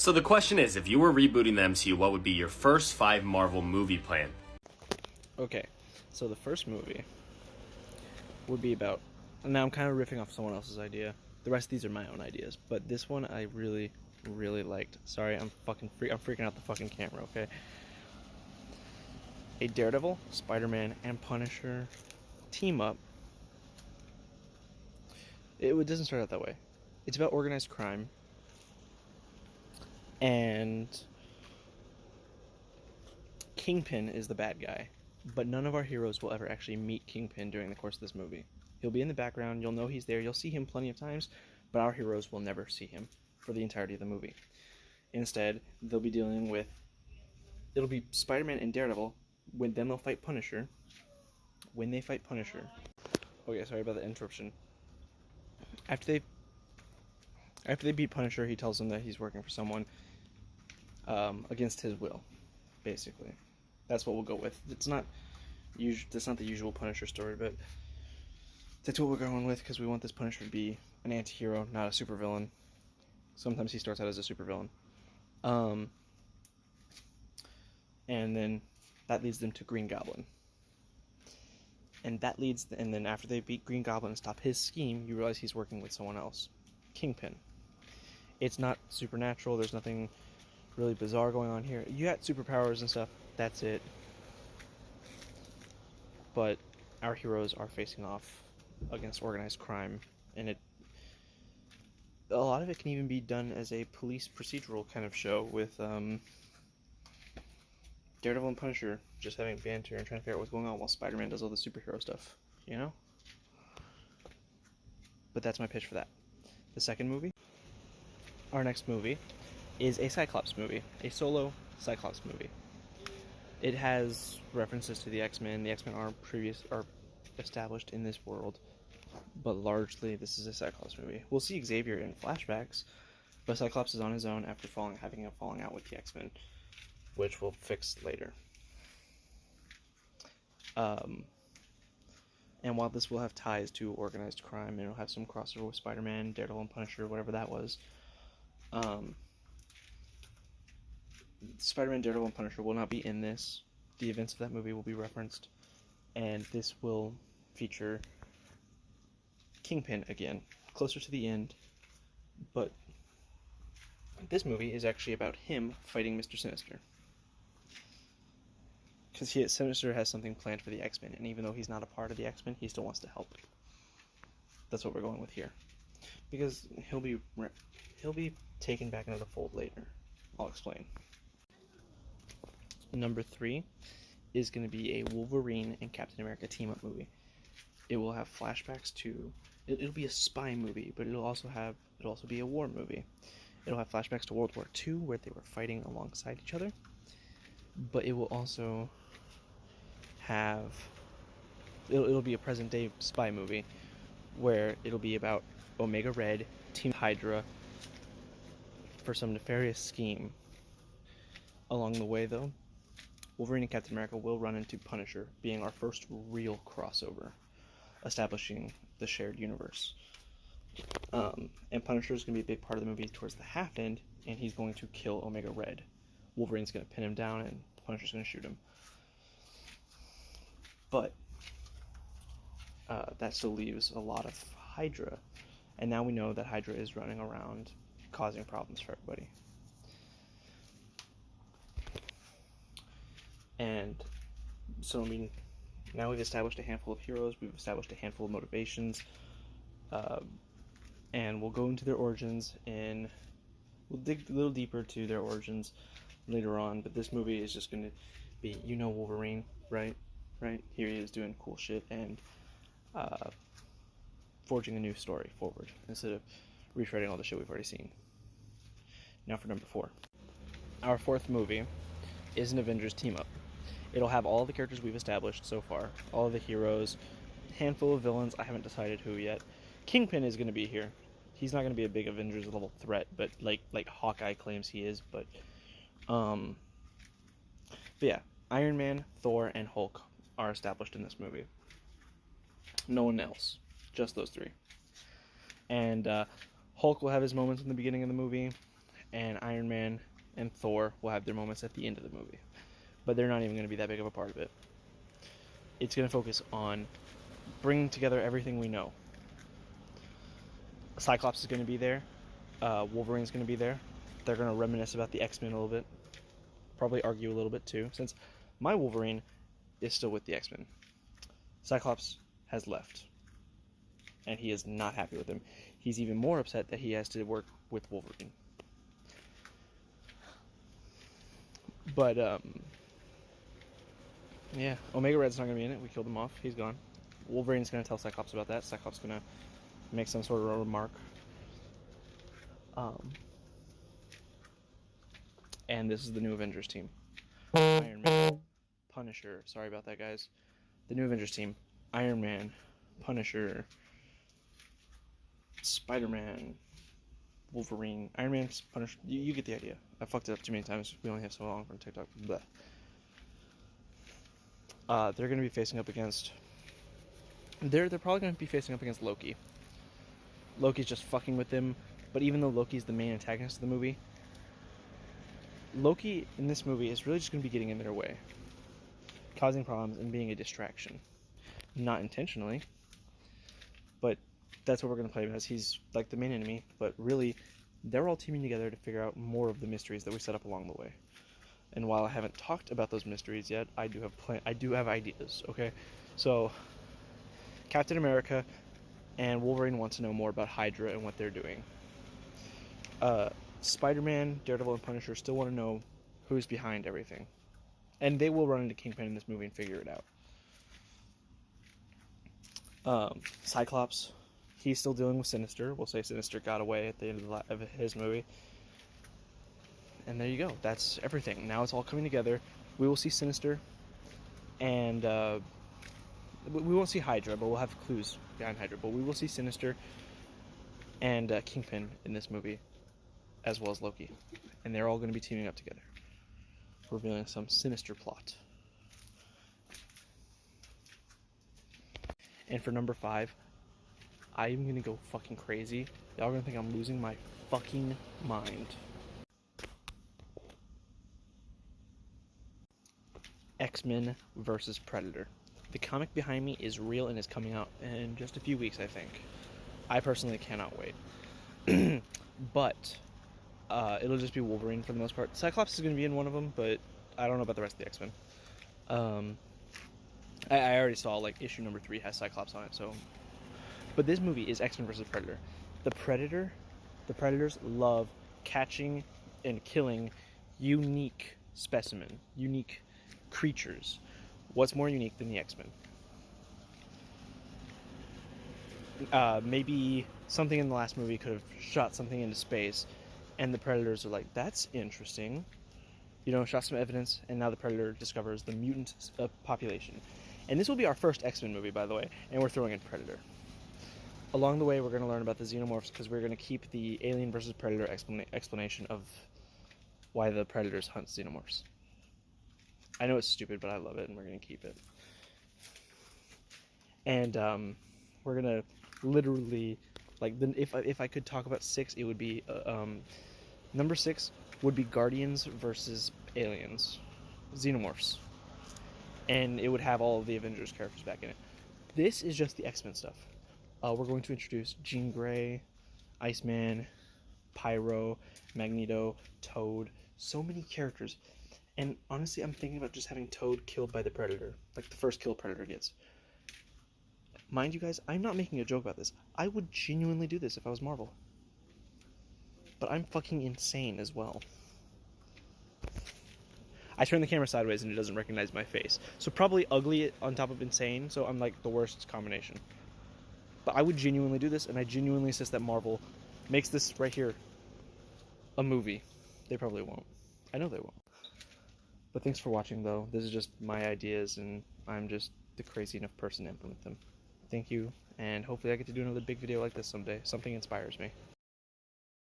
So the question is, if you were rebooting the MCU, what would be your first 5 Marvel movie plan? Okay, so the first movie would be about. Now I'm kind of riffing off someone else's idea. The rest of these are my own ideas, but this one I really, really liked. Sorry, I'm freaking out the fucking camera. Okay, a Daredevil, Spider-Man, and Punisher team up. It doesn't start out that way. It's about organized crime, and Kingpin is the bad guy. But none of our heroes will ever actually meet Kingpin during the course of this movie. He'll be in the background, you'll know he's there, you'll see him plenty of times, but our heroes will never see him for the entirety of the movie. Instead, they'll be dealing with. It'll be Spider-Man and Daredevil, then they'll fight Punisher. When they fight Punisher. Okay, sorry about the interruption. After they beat Punisher, he tells them that he's working for someone against his will, basically. That's what we'll go with. That's not the usual Punisher story, but that's what we're going with because we want this Punisher to be an anti-hero, not a supervillain. Sometimes he starts out as a supervillain. And then that leads them to Green Goblin. And then after they beat Green Goblin and stop his scheme, you realize he's working with someone else. Kingpin. It's not supernatural, there's nothing really bizarre going on here. You got superpowers and stuff, that's it. But our heroes are facing off against organized crime, and a lot of it can even be done as a police procedural kind of show with Daredevil and Punisher just having banter and trying to figure out what's going on while Spider-Man does all the superhero stuff, you know? But that's my pitch for that. The second movie, our next movie, is a Cyclops movie, a solo Cyclops movie. It has references to the X-Men. The X-Men are established in this world, but largely this is a Cyclops movie. We'll see Xavier in flashbacks, but Cyclops is on his own after having a falling out with the X-Men, which we'll fix later. And while this will have ties to organized crime, and it'll have some crossover with Spider-Man, Daredevil, and Punisher, whatever that was, Spider-Man, Daredevil, and Punisher will not be in this. The events of that movie will be referenced, and this will feature Kingpin again, closer to the end, but this movie is actually about him fighting Mr. Sinister. Because Sinister has something planned for the X-Men, and even though he's not a part of the X-Men, he still wants to help. That's what we're going with here. Because he'll be taken back into the fold later. I'll explain. Number 3 is going to be a Wolverine and Captain America team-up movie. It will have flashbacks to. It'll be a spy movie, but it'll also be a war movie. It'll have flashbacks to World War II, where they were fighting alongside each other. But it will also have. It'll be a present-day spy movie, where it'll be about Omega Red, Team Hydra, for some nefarious scheme. Along the way, though, Wolverine and Captain America will run into Punisher, being our first real crossover, establishing the shared universe. And Punisher is going to be a big part of the movie towards the half end, and he's going to kill Omega Red. Wolverine's going to pin him down, and Punisher's going to shoot him. But that still leaves a lot of Hydra, and now we know that Hydra is running around causing problems for everybody. And so, I mean, now we've established a handful of heroes, we've established a handful of motivations, and we'll go into their origins, and we'll dig a little deeper to their origins later on, but this movie is just going to be, Wolverine, right? Here he is doing cool shit, and forging a new story forward, instead of retreading all the shit we've already seen. Now for number 4. Our fourth movie is an Avengers team-up. It'll have all the characters we've established so far, all of the heroes, handful of villains, I haven't decided who yet. Kingpin is going to be here. He's not going to be a big Avengers level threat, but like Hawkeye claims he is, but yeah, Iron Man, Thor, and Hulk are established in this movie. No one else, just those 3. And Hulk will have his moments in the beginning of the movie, and Iron Man and Thor will have their moments at the end of the movie. But they're not even going to be that big of a part of it. It's going to focus on bringing together everything we know. Cyclops is going to be there. Wolverine's going to be there. They're going to reminisce about the X-Men a little bit. Probably argue a little bit too, since my Wolverine is still with the X-Men. Cyclops has left, and he is not happy with him. He's even more upset that he has to work with Wolverine. But, yeah, Omega Red's not going to be in it. We killed him off. He's gone. Wolverine's going to tell Cyclops about that. Cyclops is going to make some sort of a remark. And this is the new Avengers team. Iron Man, Punisher. Sorry about that, guys. The new Avengers team. Iron Man, Punisher, Spider-Man, Wolverine. Iron Man, Punisher. You get the idea. I fucked it up too many times. We only have so long from TikTok. Blech. They're going to be facing up against... They're probably going to be facing up against Loki. Loki's just fucking with them. But even though Loki's the main antagonist of the movie, Loki in this movie is really just going to be getting in their way, causing problems and being a distraction. Not intentionally, but that's what we're going to play him as. He's like the main enemy, but really they're all teaming together to figure out more of the mysteries that we set up along the way. And while I haven't talked about those mysteries yet, I do have ideas, okay? So Captain America and Wolverine want to know more about Hydra and what they're doing. Spider-Man, Daredevil, and Punisher still want to know who's behind everything. And they will run into Kingpin in this movie and figure it out. Cyclops, he's still dealing with Sinister. We'll say Sinister got away at the end of his movie. And there you go. That's everything. Now it's all coming together. We will see Sinister, and we won't see Hydra, but we'll have clues behind Hydra. But we will see Sinister and Kingpin in this movie, as well as Loki. And they're all going to be teaming up together, revealing some sinister plot. And for number 5, I'm going to go fucking crazy. Y'all are going to think I'm losing my fucking mind. X-Men versus Predator. The comic behind me is real and is coming out in just a few weeks, I think. I personally cannot wait. But it'll just be Wolverine for the most part. Cyclops is going to be in one of them, but I don't know about the rest of the X-Men. I already saw, like, issue number 3 has Cyclops on it, so... But this movie is X-Men versus Predator. The Predators love catching and killing unique specimen, unique creatures. What's more unique than the X-Men? Maybe something in the last movie could have shot something into space, and the Predators are like, that's interesting. You know, shot some evidence, and now the Predator discovers the mutant population. And this will be our first X-Men movie, by the way, and we're throwing in Predator. Along the way, we're going to learn about the Xenomorphs, because we're going to keep the Alien versus Predator explanation of why the Predators hunt Xenomorphs. I know it's stupid, but I love it, and we're going to keep it. And we're going to literally, like, if I could talk about 6, it would be, number 6 would be Guardians versus Aliens, Xenomorphs. And it would have all of the Avengers characters back in it. This is just the X-Men stuff. We're going to introduce Jean Grey, Iceman, Pyro, Magneto, Toad, so many characters. And honestly, I'm thinking about just having Toad killed by the Predator, like the first kill Predator gets. Mind you guys, I'm not making a joke about this. I would genuinely do this if I was Marvel. But I'm fucking insane as well. I turn the camera sideways and it doesn't recognize my face. So probably ugly on top of insane, so I'm like the worst combination. But I would genuinely do this, and I genuinely insist that Marvel makes this right here a movie. They probably won't. I know they won't. But thanks for watching, though. This is just my ideas, and I'm just the crazy enough person to implement them. Thank you, and hopefully I get to do another big video like this someday. Something inspires me.